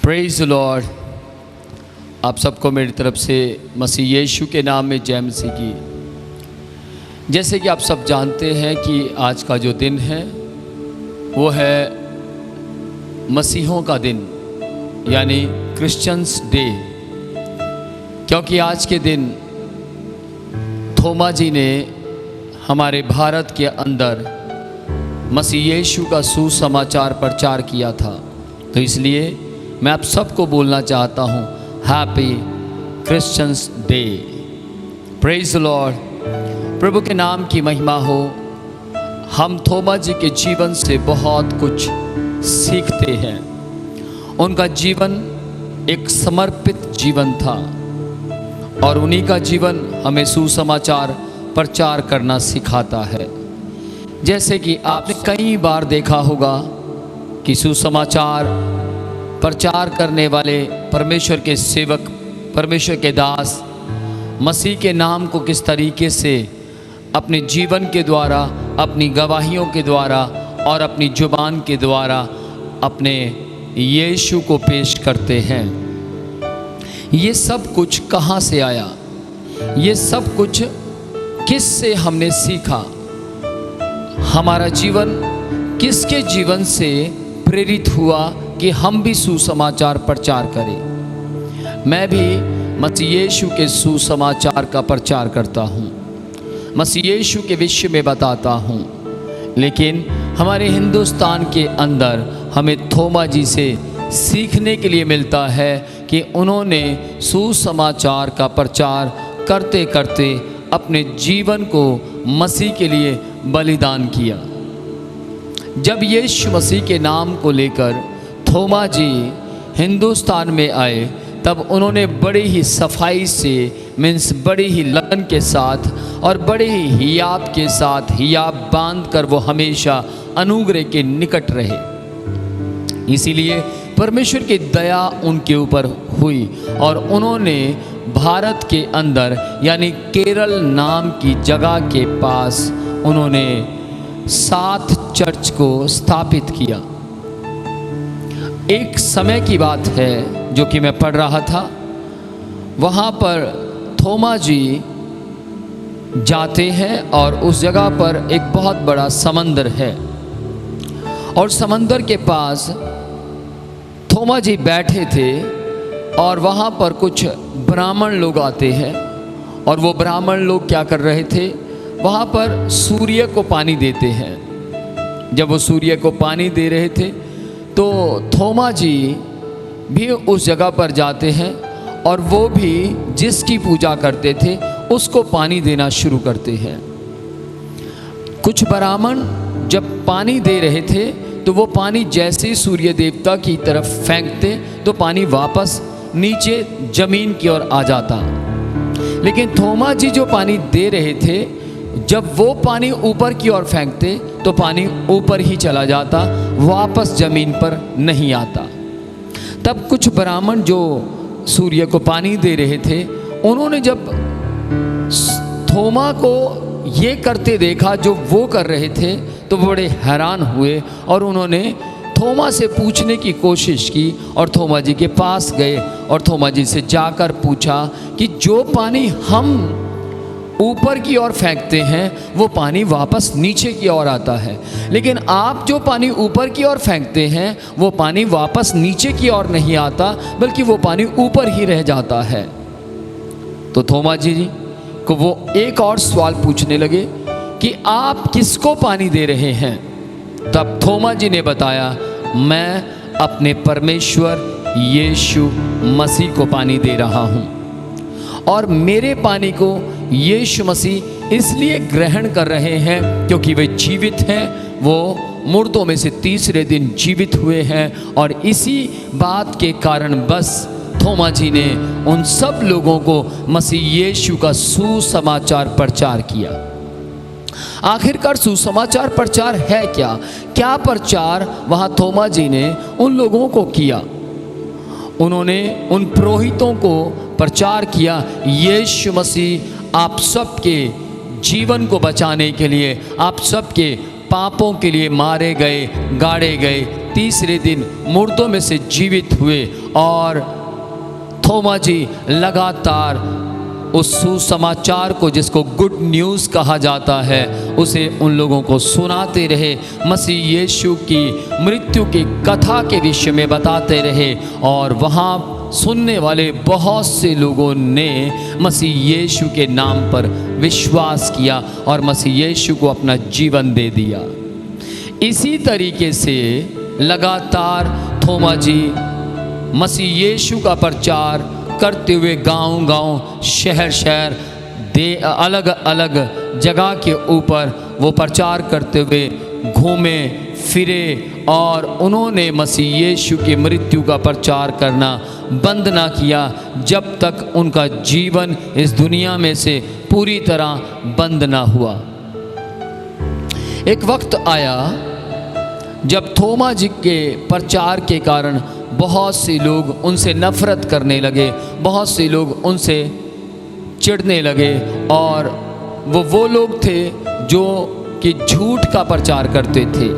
Praise the Lord. आप सबको मेरी तरफ से मसीह यीशु के नाम में जय मसीह की। जैसे कि आप सब जानते हैं कि आज का जो दिन है वो है मसीहों का दिन, यानी क्रिश्चियंस डे। क्योंकि आज के दिन थोमा जी ने हमारे भारत के अंदर मसीह यीशु का सुसमाचार प्रचार किया था, तो इसलिए मैं आप सबको बोलना चाहता हूँ happy Christians day. Praise the Lord. प्रभु के नाम की महिमा हो। हम थोमा जी के जीवन से बहुत कुछ सीखते हैं। उनका जीवन एक समर्पित जीवन था और उन्हीं का जीवन हमें सुसमाचार प्रचार करना सिखाता है। जैसे कि आपने कई बार देखा होगा कि सुसमाचार प्रचार करने वाले परमेश्वर के सेवक, परमेश्वर के दास मसीह के नाम को किस तरीके से अपने जीवन के द्वारा, अपनी गवाहियों के द्वारा और अपनी जुबान के द्वारा अपने यीशु को पेश करते हैं। ये सब कुछ कहाँ से आया? ये सब कुछ किस से हमने सीखा? हमारा जीवन किसके जीवन से प्रेरित हुआ कि हम भी सुसमाचार प्रचार करें? मैं भी मसीह यीशु के सुसमाचार का प्रचार करता हूँ, मसीह यीशु के विषय में बताता हूँ। लेकिन हमारे हिंदुस्तान के अंदर हमें थोमा जी से सीखने के लिए मिलता है कि उन्होंने सुसमाचार का प्रचार करते करते अपने जीवन को मसीह के लिए बलिदान किया। जब यीशु मसीह के नाम को लेकर थोमा जी हिंदुस्तान में आए, तब उन्होंने बड़ी ही सफाई से, मीन्स बड़ी ही लगन के साथ और बड़े ही हियाब के साथ हियाब बांध कर वो हमेशा अनुग्रह के निकट रहे। इसीलिए परमेश्वर की दया उनके ऊपर हुई और उन्होंने भारत के अंदर यानी केरल नाम की जगह के पास उन्होंने 7 चर्च को स्थापित किया। एक समय की बात है जो कि मैं पढ़ रहा था, वहाँ पर थोमा जी जाते हैं और उस जगह पर एक बहुत बड़ा समंदर है और समंदर के पास थोमा जी बैठे थे और वहाँ पर कुछ ब्राह्मण लोग आते हैं और वो ब्राह्मण लोग क्या कर रहे थे? वहाँ पर सूर्य को पानी देते हैं। जब वो सूर्य को पानी दे रहे थे तो थोमा जी भी उस जगह पर जाते हैं और वो भी जिसकी पूजा करते थे उसको पानी देना शुरू करते हैं। कुछ ब्राह्मण जब पानी दे रहे थे तो वो पानी जैसे सूर्य देवता की तरफ फेंकते तो पानी वापस नीचे जमीन की ओर आ जाता। लेकिन थोमा जी जो पानी दे रहे थे, जब वो पानी ऊपर की ओर फेंकते तो पानी ऊपर ही चला जाता, वापस जमीन पर नहीं आता। तब कुछ ब्राह्मण जो सूर्य को पानी दे रहे थे, उन्होंने जब थोमा को ये करते देखा जो वो कर रहे थे, तो बड़े हैरान हुए और उन्होंने थोमा से पूछने की कोशिश की और थोमा जी के पास गए और थोमा जी से जाकर पूछा कि जो पानी हम ऊपर की ओर फेंकते हैं वो पानी वापस नीचे की ओर आता है, लेकिन आप जो पानी ऊपर की ओर फेंकते हैं वो पानी वापस नीचे की ओर नहीं आता, बल्कि वो पानी ऊपर ही रह जाता है। तो थोमा जी को वो एक और सवाल पूछने लगे कि आप किसको पानी दे रहे हैं? तब थोमा जी ने बताया, मैं अपने परमेश्वर यीशु मसीह को पानी दे रहा हूँ और मेरे पानी को यीशु मसीह इसलिए ग्रहण कर रहे हैं क्योंकि वे जीवित हैं। वो मुर्दों में से तीसरे दिन जीवित हुए हैं और इसी बात के कारण बस थोमा जी ने उन सब लोगों को मसीह यीशु का सुसमाचार प्रचार किया। आखिरकार सुसमाचार प्रचार है क्या? क्या प्रचार वहाँ थोमा जी ने उन लोगों को किया? उन्होंने उन पुरोहितों को प्रचार किया, यीशु मसीह आप सबके जीवन को बचाने के लिए, आप सबके पापों के लिए मारे गए, गाड़े गए, तीसरे दिन मुर्दों में से जीवित हुए। और थोमा जी लगातार उस सुसमाचार को, जिसको गुड न्यूज़ कहा जाता है, उसे उन लोगों को सुनाते रहे। मसीह यीशु की मृत्यु की कथा के विषय में बताते रहे और वहाँ सुनने वाले बहुत से लोगों ने मसीह यीशु के नाम पर विश्वास किया और मसीह यीशु को अपना जीवन दे दिया। इसी तरीके से लगातार थोमा जी मसीह यीशु का प्रचार करते हुए गांव-गांव, शहर-शहर, अलग अलग जगह के ऊपर वो प्रचार करते हुए घूमे फिरे और उन्होंने मसीह यीशु की मृत्यु का प्रचार करना बंद ना किया जब तक उनका जीवन इस दुनिया में से पूरी तरह बंद ना हुआ। एक वक्त आया जब थोमा जी के प्रचार के कारण बहुत से लोग उनसे नफरत करने लगे, बहुत से लोग उनसे चिढ़ने लगे और वो लोग थे जो कि झूठ का प्रचार करते थे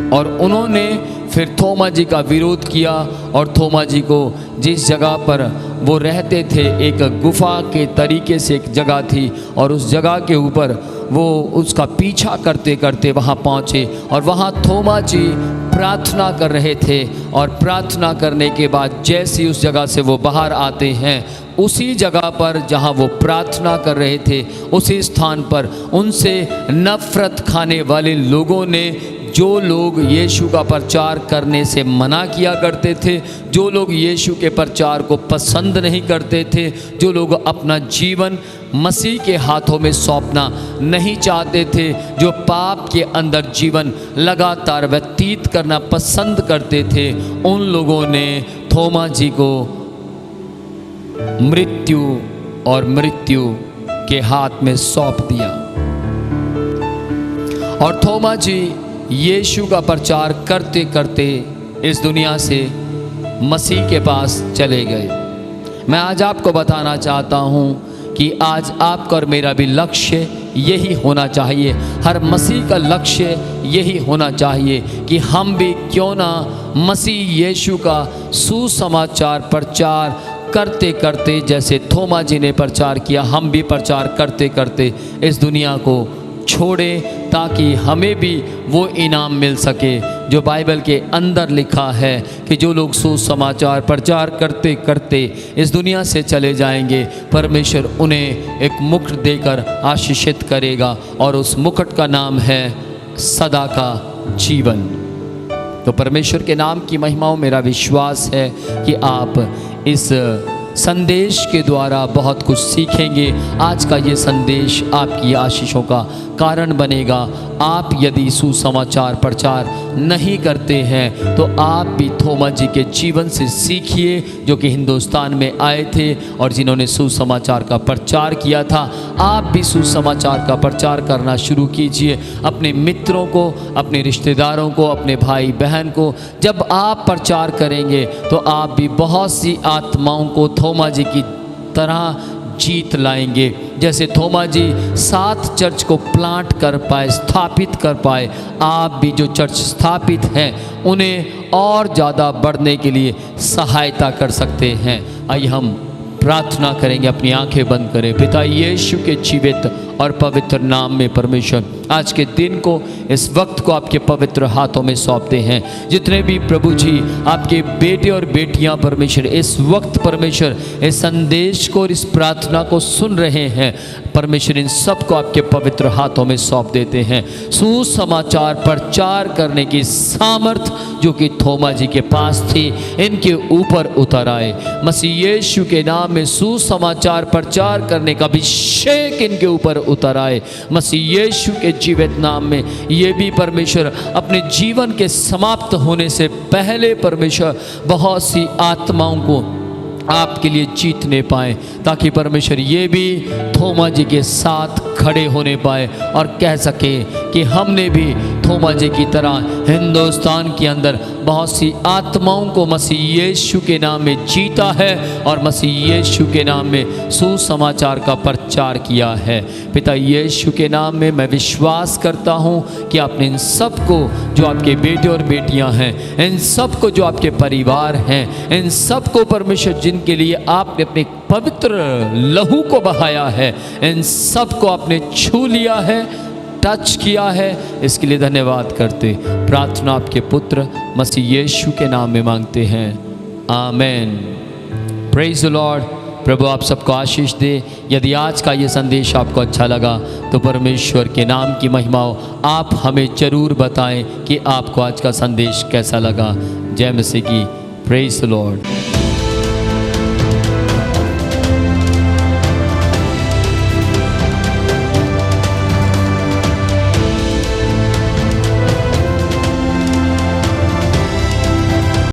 और उन्होंने फिर थोमा जी का विरोध किया। और थोमा जी को जिस जगह पर वो रहते थे, एक गुफा के तरीके से एक जगह थी और उस जगह के ऊपर वो उसका पीछा करते करते वहाँ पहुँचे और वहाँ थोमा जी प्रार्थना कर रहे थे। और प्रार्थना करने के बाद जैसे उस जगह से वो बाहर आते हैं, उसी जगह पर जहाँ वो प्रार्थना कर रहे थे, उसी स्थान पर उनसे नफ़रत खाने वाले लोगों ने, जो लोग यीशु का प्रचार करने से मना किया करते थे, जो लोग यीशु के प्रचार को पसंद नहीं करते थे, जो लोग अपना जीवन मसीह के हाथों में सौंपना नहीं चाहते थे, जो पाप के अंदर जीवन लगातार व्यतीत करना पसंद करते थे, उन लोगों ने थोमा जी को मृत्यु के हाथ में सौंप दिया। और थोमा जी यीशु का प्रचार करते करते इस दुनिया से मसीह के पास चले गए। मैं आज आपको बताना चाहता हूँ कि आज आपका और मेरा भी लक्ष्य यही होना चाहिए, हर मसीह का लक्ष्य यही होना चाहिए कि हम भी क्यों ना मसीह यीशु का सुसमाचार प्रचार करते करते, जैसे थोमा जी ने प्रचार किया, हम भी प्रचार करते करते इस दुनिया को छोड़ें, ताकि हमें भी वो इनाम मिल सके जो बाइबल के अंदर लिखा है कि जो लोग सुसमाचार प्रचार करते करते इस दुनिया से चले जाएंगे, परमेश्वर उन्हें एक मुकुट देकर आशीषित करेगा और उस मुकुट का नाम है सदा का जीवन। तो परमेश्वर के नाम की महिमाओं, मेरा विश्वास है कि आप इस संदेश के द्वारा बहुत कुछ सीखेंगे। आज का ये संदेश आपकी आशीषों का कारण बनेगा। आप यदि सुसमाचार प्रचार नहीं करते हैं तो आप भी थोमा जी के जीवन से सीखिए, जो कि हिंदुस्तान में आए थे और जिन्होंने सुसमाचार का प्रचार किया था। आप भी सुसमाचार का प्रचार करना शुरू कीजिए, अपने मित्रों को, अपने रिश्तेदारों को, अपने भाई बहन को। जब आप प्रचार करेंगे तो आप भी बहुत सी आत्माओं को थोमा जी की तरह जीत लाएंगे। जैसे थोमा जी 7 चर्च को प्लांट कर पाए, स्थापित कर पाए, आप भी जो चर्च स्थापित हैं उन्हें और ज़्यादा बढ़ने के लिए सहायता कर सकते हैं। आइए हम प्रार्थना करेंगे, अपनी आंखें बंद करें। पिता यीशु के जीवित और पवित्र नाम में परमेश्वर, आज के दिन को, इस वक्त को आपके पवित्र हाथों में सौंपते हैं। जितने भी प्रभु जी आपके बेटे और बेटियां परमेश्वर इस वक्त परमेश्वर इस संदेश को और इस प्रार्थना को सुन रहे हैं, परमेश्वर इन सबको आपके पवित्र हाथों में सौंप देते हैं। सुसमाचार प्रचार करने की सामर्थ जो कि थोमा जी के पास थी, इनके ऊपर उतर आए। मसीह यीशु के नाम में सुसमाचार प्रचार करने का अभिषेक इनके ऊपर उतर आए। मसीह यीशु के जीवित नाम में ये भी परमेश्वर अपने जीवन के समाप्त होने से पहले परमेश्वर बहुत सी आत्माओं को आपके लिए जीतने पाए, ताकि परमेश्वर ये भी थोमा जी के साथ खड़े होने पाए और कह सके कि हमने भी थोमा जी की तरह हिंदुस्तान के अंदर बहुत सी आत्माओं को मसीह यीशु के नाम में जीता है और मसीह यीशु के नाम में सुसमाचार का प्रचार किया है। पिता यीशु के नाम में मैं विश्वास करता हूँ कि आपने इन सबको, जो आपके बेटे और बेटियाँ हैं, इन सबको जो आपके परिवार हैं, इन सबको परमेश्वर जिनके लिए आपने अपने पवित्र लहू को बहाया है, इन सबको आपने छू लिया है, टच किया है। इसके लिए धन्यवाद करते प्रार्थना आपके पुत्र मसीह यीशु के नाम में मांगते हैं, आमेन। Praise the Lord. प्रभु आप सबको आशीष दे। यदि आज का ये संदेश आपको अच्छा लगा तो परमेश्वर के नाम की महिमा हो, आप हमें ज़रूर बताएं कि आपको आज का संदेश कैसा लगा। जय मसीह की। Praise the Lord.